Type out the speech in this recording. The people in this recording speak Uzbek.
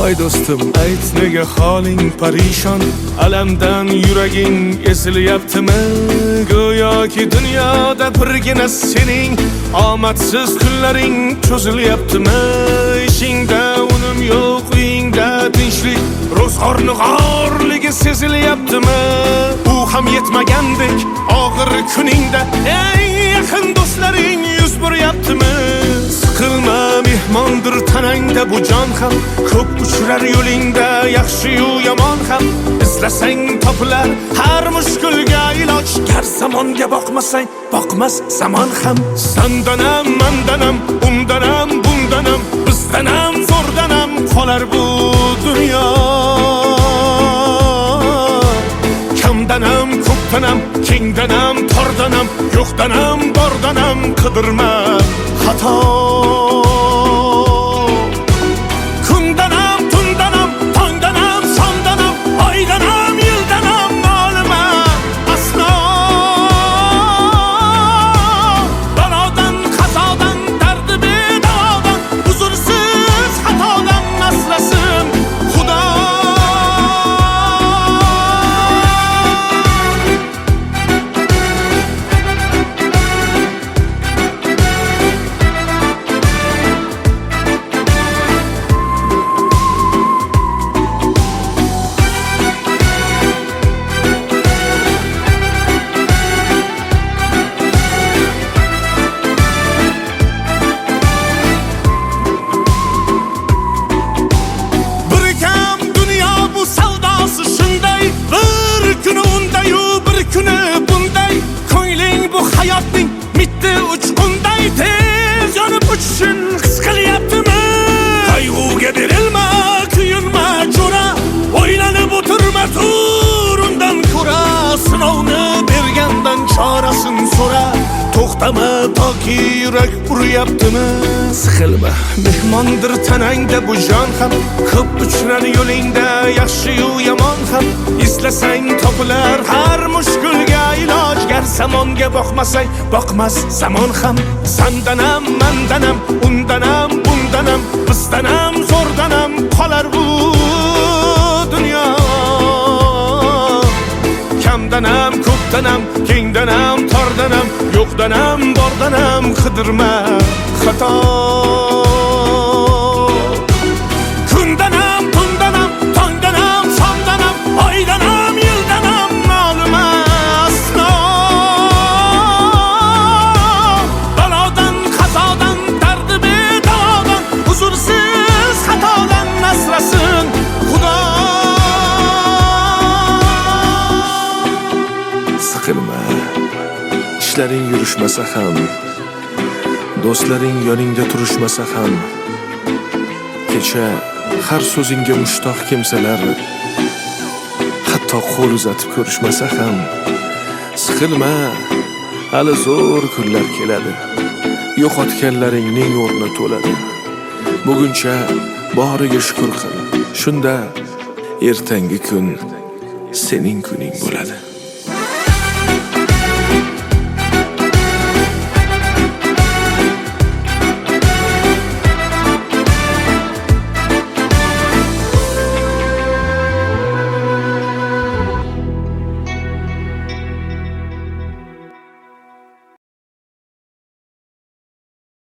Voy do'stim, ayt nega holing parishon, alamdan yuraging ezilyaptimi? Go'yoki dunyoda birgina sening omadsiz kunlaring cho'zilyaptimi? Ishingda unum yo'q, uyingda tinchlik, ro'zg'orni g'orligi sezilyaptimi? U ham yetmagandek og'ir kuningda eng yaqin do'stlaring yuz buryaptimi? Siqilma, mehmondir tanangda bu jon ham, ko'p uchrar yo'lingda yaxshi-yu yomon ham. Izlasang topilar har mushkulga iloj, gar zamonga boqmasang boqmas zamon ham. Sandanam, mandanam, undanam, bundanam, bizdanam, zo'rdanam qolar bu dunyo. Kamdanam, ko'pdanam, kengdanam, tordanam, yo'qdanam, bordanam, qidirma xato. Kundanam, tundanam, tongdanam, shomdanam, oydanam, yildanam, nolima aslo. Balodan, qazodan, dardi bedavodan, huzursiz xatodan asrasin Xudo. Hayotning mitti uchqunday tez yonib uchishun his qilyaptimi? Qayg'uga berilma, kuyinma jo'ra, o'ylanib o'tirma, tur undan ko'ra. Sinovni bergandan chorasin so'ra, to'xtama toki yurak uryaptimi? Siqilma, mehmondir tanangda bu jon ham, ko'p uchrar yo'lingda yaxshi-yu yomon ham. Izlasang topilar har mushkulga iloj, gar zamonga boqmasang boqmas zamon ham. Sandanam, mandanam, undanam, bundanam, bizdanam, zo'rdanam qolar bu dunyo. Kamdanam, ko'pdanam, kengdanam, tordanam, yo'qdanam, bordanam, qidirma xato. Kundanam, tundanam, tongdanam, shomdanam, oydanam, yildanam, nolima aslo. Balodan, qazodan, dardi bedavodan, huzursiz xatodan asrasin Xudo. Siqilma, ishlaring yurishmasa ham, do'stlaring yoningda turishmasa ham, kecha har so'zingga mushtoq kimsalar hatto qo'l uzatib ko'rishmasa ham. Siqilma, hali zo'r kunlar keladi, yo'qotganlaringning o'rni to'ladi. Buguncha boriga shukr qil, shunda ertangi kun sening kuning bo'ladi.